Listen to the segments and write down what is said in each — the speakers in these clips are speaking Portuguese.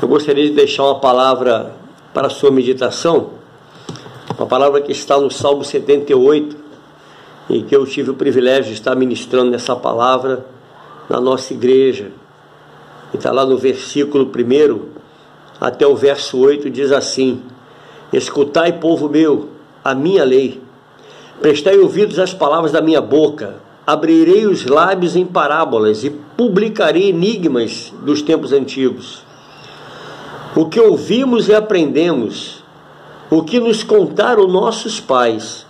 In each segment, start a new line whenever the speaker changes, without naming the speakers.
Eu gostaria de deixar uma palavra para a sua meditação, uma palavra que está no Salmo 78, em que eu tive o privilégio de estar ministrando essa palavra na nossa igreja. E está lá no versículo 1 até o verso 8, diz assim: Escutai, povo meu, a minha lei, prestai ouvidos às palavras da minha boca, abrirei os lábios em parábolas e publicarei enigmas dos tempos antigos. O que ouvimos e aprendemos, o que nos contaram nossos pais,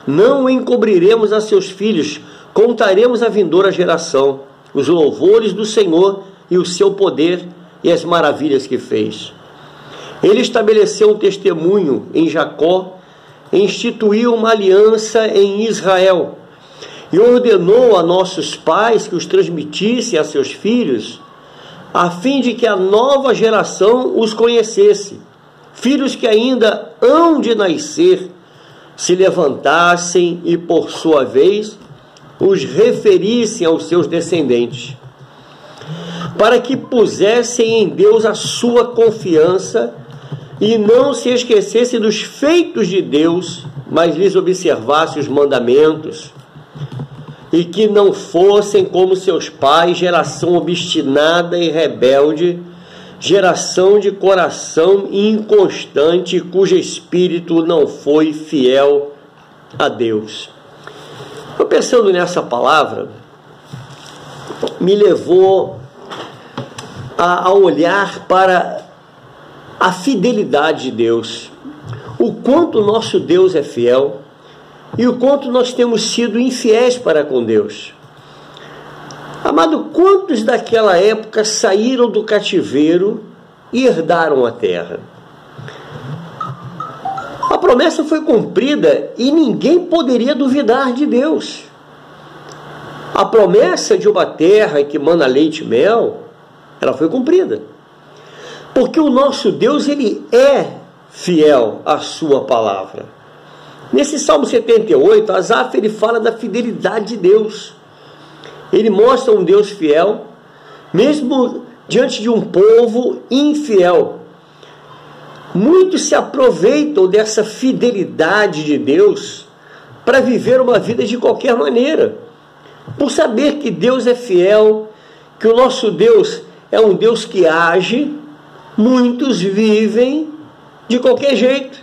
não o encobriremos a seus filhos, contaremos à vindoura geração os louvores do Senhor e o seu poder e as maravilhas que fez. Ele estabeleceu um testemunho em Jacó, instituiu uma aliança em Israel e ordenou a nossos pais que os transmitissem a seus filhos, a fim de que a nova geração os conhecesse. Filhos que ainda hão de nascer se levantassem e, por sua vez, os referissem aos seus descendentes, para que pusessem em Deus a sua confiança e não se esquecessem dos feitos de Deus, mas lhes observassem os mandamentos, e que não fossem como seus pais, geração obstinada e rebelde, geração de coração inconstante, cujo espírito não foi fiel a Deus. Eu, pensando nessa palavra, me levou a olhar para a fidelidade de Deus, o quanto nosso Deus é fiel e o quanto nós temos sido infiéis para com Deus. Amado, quantos daquela época saíram do cativeiro e herdaram a terra? A promessa foi cumprida e ninguém poderia duvidar de Deus. A promessa de uma terra que mana leite e mel, ela foi cumprida. Porque o nosso Deus, ele é fiel à sua palavra. Nesse Salmo 78, Asaf, ele fala da fidelidade de Deus. Ele mostra um Deus fiel, mesmo diante de um povo infiel. Muitos se aproveitam dessa fidelidade de Deus para viver uma vida de qualquer maneira, por saber que Deus é fiel, que o nosso Deus é um Deus que age. Muitos vivem de qualquer jeito.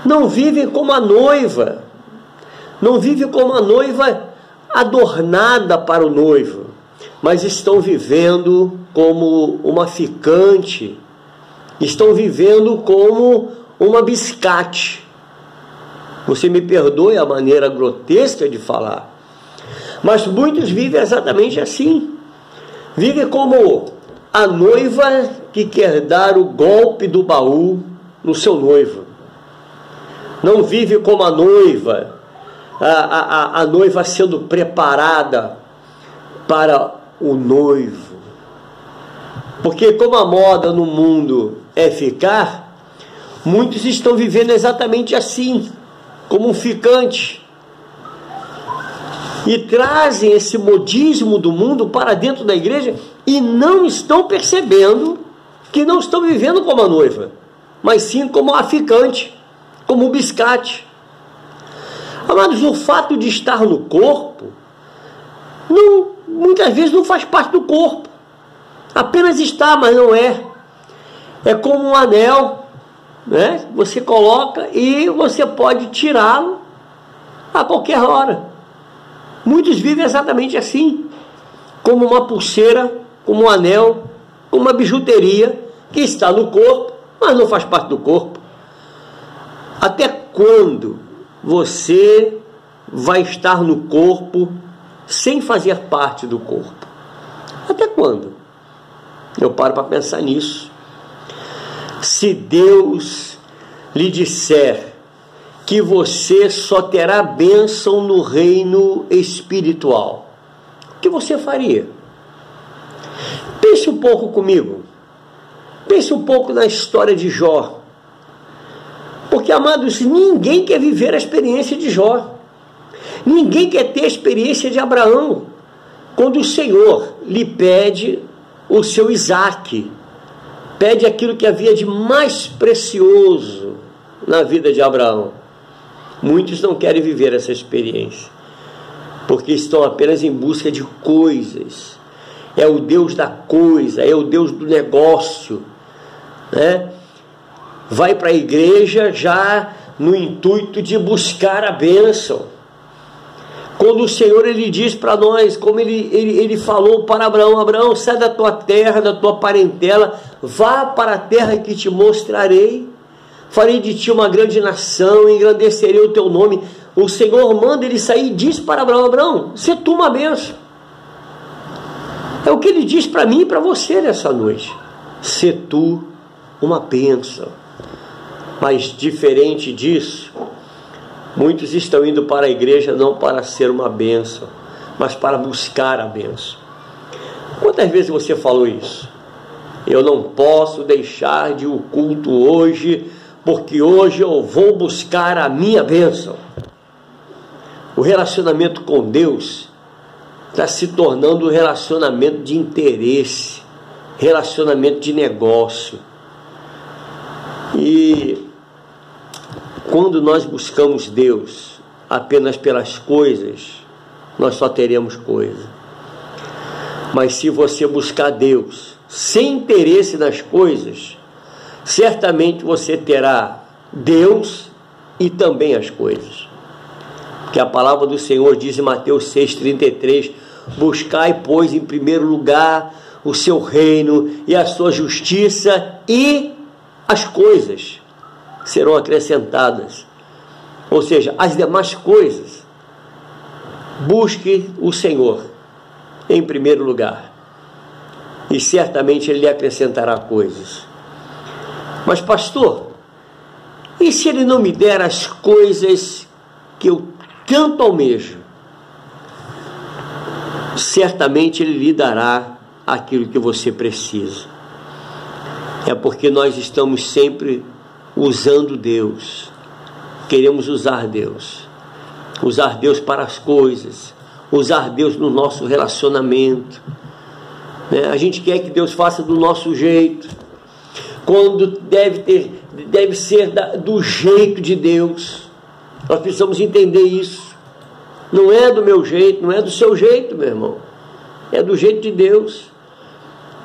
Não vivem como a noiva. Não vivem como a noiva adornada para o noivo, mas estão vivendo como uma ficante. Estão vivendo como uma biscate. Você me perdoe a maneira grotesca de falar, mas muitos vivem exatamente assim. Vivem como a noiva que quer dar o golpe do baú no seu noivo. Não vive como a noiva, a noiva sendo preparada para o noivo. Porque como a moda no mundo é ficar, muitos estão vivendo exatamente assim, como um ficante. E trazem esse modismo do mundo para dentro da igreja e não estão percebendo que não estão vivendo como a noiva, mas sim como a ficante, como o biscate. Amados, o fato de estar no corpo, muitas vezes não faz parte do corpo. Apenas está, mas não é. É como um anel, né? Você coloca e você pode tirá-lo a qualquer hora. Muitos vivem exatamente assim, como uma pulseira, como um anel, como uma bijuteria que está no corpo, mas não faz parte do corpo. Até quando você vai estar no corpo sem fazer parte do corpo? Até quando? Eu paro para pensar nisso. Se Deus lhe disser que você só terá bênção no reino espiritual, o que você faria? Pense um pouco comigo. Pense um pouco na história de Jó. Porque, amados, ninguém quer viver a experiência de Jó. Ninguém quer ter a experiência de Abraão, quando o Senhor lhe pede o seu Isaque. pede aquilo que havia de mais precioso na vida de Abraão. Muitos não querem viver essa experiência, porque estão apenas em busca de coisas. É o Deus da coisa, é o Deus do negócio, né? Vai para a igreja já no intuito de buscar a bênção. Quando o Senhor ele diz para nós, como ele falou para Abraão: Abraão, sai da tua terra, da tua parentela, vá para a terra que te mostrarei, farei de ti uma grande nação, engrandecerei o teu nome. O Senhor manda ele sair e diz para Abraão: Abraão, se tu uma bênção. É o que ele diz para mim e para você nessa noite: se tu uma bênção. Mas diferente disso, muitos estão indo para a igreja não para ser uma bênção, mas para buscar a bênção. Quantas vezes você falou isso? Eu não posso deixar de ir ao culto hoje, porque hoje eu vou buscar a minha bênção. O relacionamento com Deus está se tornando um relacionamento de interesse, relacionamento de negócio. E quando nós buscamos Deus apenas pelas coisas, nós só teremos coisa. Mas se você buscar Deus sem interesse nas coisas, certamente você terá Deus e também as coisas. Porque a palavra do Senhor diz em Mateus 6,33: buscai, pois, em primeiro lugar o seu reino e a sua justiça, e as coisas serão acrescentadas. Ou seja, as demais coisas, busque o Senhor em primeiro lugar, e certamente Ele lhe acrescentará coisas. Mas pastor, e se Ele não me der as coisas que eu tanto almejo? Certamente Ele lhe dará aquilo que você precisa. É porque nós estamos sempre usando Deus, queremos usar Deus para as coisas, usar Deus no nosso relacionamento, né? A gente quer que Deus faça do nosso jeito, quando deve ser do jeito de Deus. Nós precisamos entender isso. Não é do meu jeito, não é do seu jeito, meu irmão, é do jeito de Deus.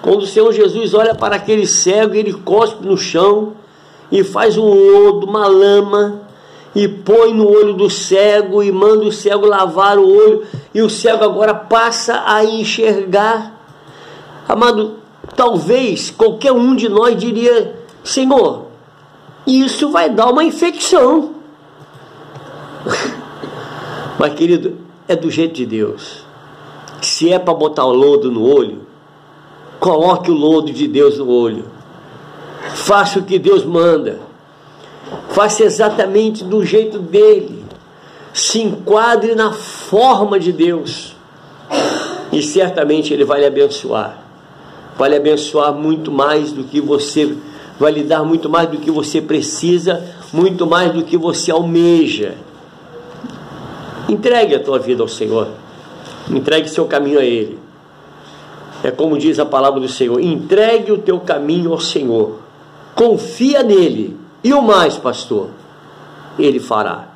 Quando o Senhor Jesus olha para aquele cego, ele cospe no chão e faz um lodo, uma lama, e põe no olho do cego e manda o cego lavar o olho, e o cego agora passa a enxergar. Amado, talvez qualquer um de nós diria: Senhor, isso vai dar uma infecção. Mas querido, é do jeito de Deus. Se é para botar o lodo no olho, coloque o lodo de Deus no olho. Faça o que Deus manda. Faça exatamente do jeito dele. Se enquadre na forma de Deus. E certamente Ele vai lhe abençoar. Vai lhe abençoar muito mais do que você... Vai lhe dar muito mais do que você precisa, muito mais do que você almeja. Entregue a tua vida ao Senhor. Entregue seu caminho a Ele. É como diz a palavra do Senhor: entregue o teu caminho ao Senhor, confia nele, e o mais, pastor, Ele fará.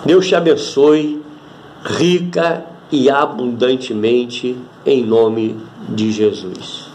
Deus te abençoe rica e abundantemente, em nome de Jesus.